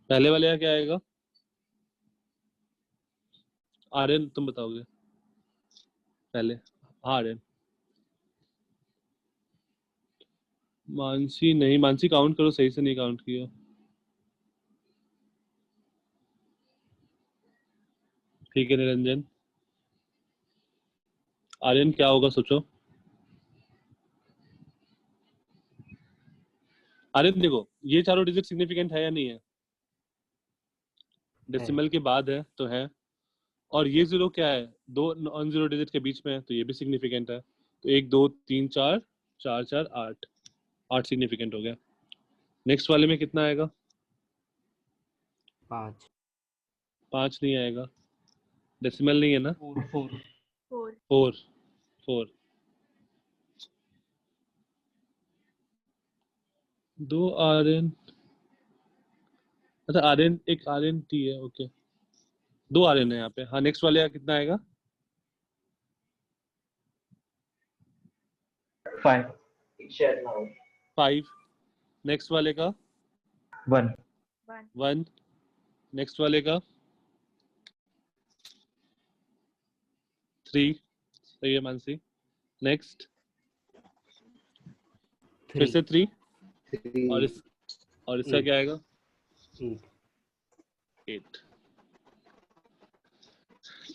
पहले वाले का क्या आएगा? आर्यन तुम बताओगे पहले। हाँ आर्यन। मानसी नहीं, मानसी काउंट करो, सही से नहीं काउंट किया। ठीक है निरंजन। आर्यन क्या होगा सोचो। आर्यन देखो ये चारों डिजिट सिग्निफिकेंट है या नहीं है? डेसिमल के बाद है तो है, और ये जीरो क्या है, दो नॉन जीरो डिजिट के बीच में है तो ये भी सिग्निफिकेंट है। तो 1 2 3 4 4 4 8 8 सिग्निफिकेंट हो गया। नेक्स्ट वाले में कितना आएगा? 5 5 नहीं आएगा, डेसिमल नहीं है ना? 4 4 4 दो आर्यन, अच्छा आर्यन एक आर्यन टी है, ओके दो आर्यन है यहाँ पे। हाँ नेक्स्ट वाले का कितना आएगा? 5 नेक्स्ट वाले का 1 1 नेक्स्ट वाले का 3 सही है मानसी। नेक्स्ट फिर 3 से 3 और इसका 8 क्या आएगा? 8 8।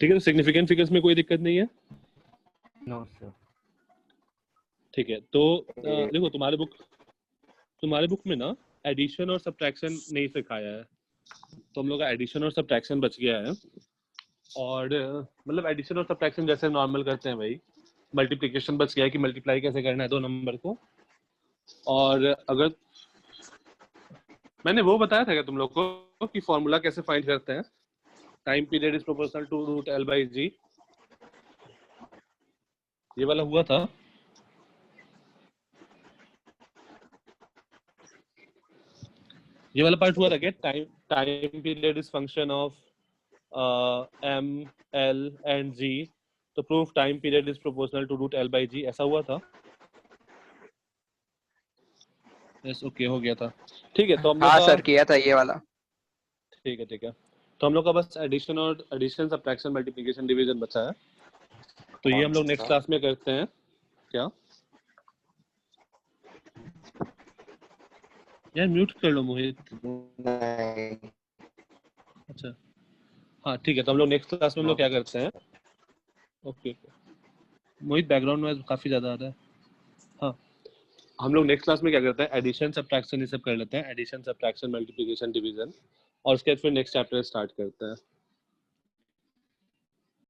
ठीक है, तो सिग्निफिकेंट फिगर्स में कोई दिक्कत नहीं है। No sir. ठीक है, तो देखो तुम्हारे बुक में ना एडिशन और सब्ट्रैक्शन नहीं सिखाया है, तो हम लोग का एडिशन और सब्ट्रैक्शन बच गया है। और मतलब एडिशन और सब्ट्रैक्शन जैसे नॉर्मल करते हैं भाई, मल्टीप्लिकेशन बच गया है कि मल्टीप्लाई कैसे करना है दो नंबर को। और अगर मैंने वो बताया था क्या तुम लोग को कि फॉर्मूला कैसे फाइंड करते हैं? Time period is proportional to root L by G, ये वाला हुआ था। ये वाला पार्ट हुआ था क्या? Time period is function of M L and G, तो proof time period is proportional to root L by G, ऐसा हुआ था। यस ओके हो गया था। ठीक है, तो हम लोग हाँ का सर किया था ये वाला। ठीक है, तो हम लोग का बस एडिशन सब्ट्रैक्शन मल्टीप्लिकेशन डिवीजन बचा है, तो ये हम लोग नेक्स्ट क्लास में करते हैं। क्या यार म्यूट कर लो मोहित। नहीं अच्छा हाँ ठीक है, तो हम लोग नेक्स्ट क्लास में हम लोग क्या करते हैं। ओके मोहित, बैकग्राउंड नॉइज काफी ज्यादा आ रहा है। हाँ हम लोग नेक्स्ट क्लास में क्या करते हैं, एडिशन सब्ट्रैक्शन ये सब कर लेते हैं, एडिशन सब्ट्रैक्शन मल्टीप्लिकेशन डिवीजन, और उसके बाद फिर नेक्स्ट चैप्टर स्टार्ट करते हैं।